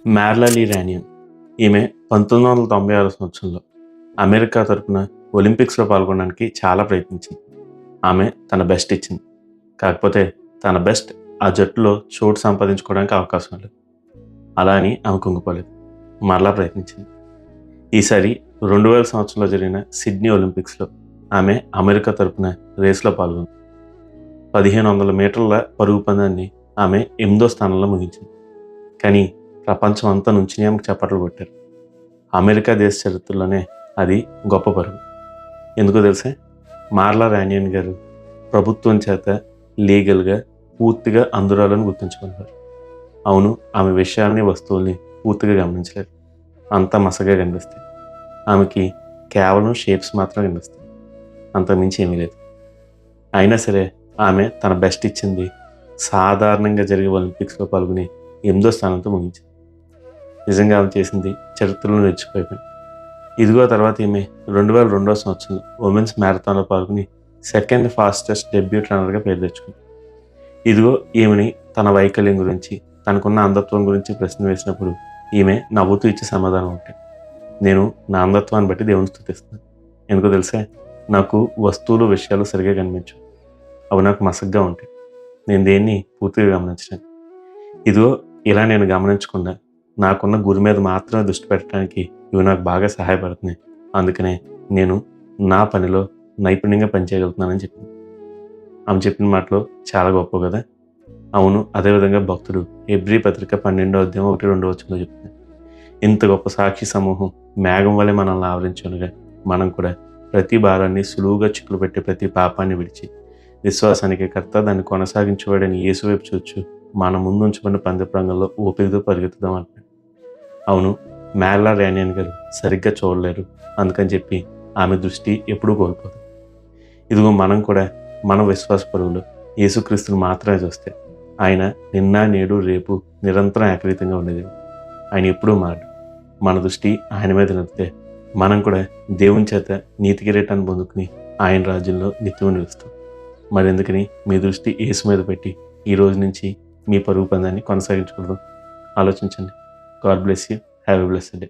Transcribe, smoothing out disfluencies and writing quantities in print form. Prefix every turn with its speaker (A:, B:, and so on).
A: మ్యార్లా లీ రానియన్. ఈమె 1996 సంవత్సరంలో అమెరికా తరపున ఒలింపిక్స్‌లో పాల్గొనడానికి చాలా ప్రయత్నించింది. ఆమె తన బెస్ట్ ఇచ్చింది. కాకపోతే తన బెస్ట్ ఆ జట్టులో చోటు సంపాదించుకోవడానికి అవకాశం లేదు. అలా అని ఆమె కుంగిపోలేదు. మరలా ప్రయత్నించింది. ఈసారి 2000 సంవత్సరంలో జరిగిన సిడ్నీ ఒలింపిక్స్‌లో ఆమె అమెరికా తరపున రేస్‌లో పాల్గొంది. 1500 మీటర్ల పరుగు పందాన్ని ఆమె 8దో స్థానంలో ముగించింది. కానీ ప్రపంచం అంతా నుంచుని ఆమెకు చప్పట్లు కొట్టారు. అమెరికా దేశ చరిత్రలోనే అది గొప్ప పరుగు. ఎందుకో తెలుసా? మార్లా రానియన్ గారు ప్రభుత్వం చేత లీగల్‌గా పూర్తిగా అంధురాలని గుర్తుంచుకున్నారు. అవును, ఆమె విషయాల్ని, వస్తువుల్ని పూర్తిగా గమనించలేదు. అంతా మసకగా కనిపిస్తాయి. ఆమెకి కేవలం షేప్స్ మాత్రమే కనిపిస్తాయి. అంతకుమించి ఏమీ లేదు. అయినా సరే ఆమె తన బెస్ట్ ఇచ్చింది. సాధారణంగా జరిగే ఒలింపిక్స్‌లో పాల్గొని 8దో స్థానంతో ముగించింది. నిజంగా ఆమె చేసింది చరిత్రలో నిలిచిపోయింది. ఇదిగో తర్వాత ఈమె 2002 సంవత్సరంలో ఉమెన్స్ మ్యారథాన్‌లో పాల్గొని సెకండ్ ఫాస్టెస్ట్ డెబ్యూట్ రన్నర్‌గా పేరు తెచ్చుకుంది. ఇదిగో ఈమెని తన వైకల్యం గురించి, తనకున్న అంధత్వం గురించి ప్రశ్న వేసినప్పుడు ఈమె నవ్వుతూ ఇచ్చే సమాధానం ఒకటే. నేను నా అంధత్వాన్ని బట్టి దేవుని స్తుతిస్తున్నాను. ఎందుకో తెలుసా? నాకు వస్తువులు, విషయాలు సరిగ్గా కనిపించవు. అవి నాకు మసకగా ఉంటాయి. నేను దేన్ని పూర్తిగా గమనించలేను. ఇదిగో ఇలా నేను గమనించకుండా నాకున్న గురి మీద మాత్రమే దృష్టి పెట్టడానికి ఇవి నాకు బాగా సహాయపడుతున్నాయి. అందుకనే నేను నా పనిలో నైపుణ్యంగా పనిచేయగలుగుతున్నానని చెప్పింది. ఆమె చెప్పిన మాటలు చాలా గొప్ప కదా! అవును, అదేవిధంగా భక్తుడు హెబ్రీ పత్రిక 12వ అధ్యాయం 1-2 వచనంలో చెప్తున్నాడు. ఇంత గొప్ప సాక్షి సమూహం మేఘం వలె మనల్ని ఆవరించునుగా మనం కూడా ప్రతి భారాన్ని, సులువుగా చిక్కులు పెట్టే ప్రతి పాపాన్ని విడిచి విశ్వాసానికి కర్త, దాన్ని కొనసాగించేవాడని యేసు వైపు చూచు మన ముందు ఉంచబడిన పందెపు ఓపికతో పరిగెత్తుదాం అంటున్నాడు. అవును, మ్యార్లా రానియన్ గారు సరిగ్గా చూడలేరు. అందుకని చెప్పి ఆమె దృష్టి ఎప్పుడూ కోల్పోదు. ఇదిగో మనం కూడా మన విశ్వాస పరుగులు యేసుక్రీస్తుని మాత్రమే చూస్తే ఆయన నిన్న, నేడు, రేపు నిరంతరం ఏకరీతంగా ఉండేది. ఆయన ఎప్పుడూ మారడు. మన దృష్టి ఆయన మీద నిలిపితే మనం కూడా దేవుని చేత నీతి కిరీటాన్ని పొందుకుని ఆయన రాజ్యంలో నిత్యం నిలుస్తాం. మరెందుకని మీ దృష్టి యేసు మీద పెట్టి ఈ రోజు నుంచి మీ పరుగు పందాన్ని కొనసాగించకూడదు? ఆలోచించండి. God bless you. Have a blessed day.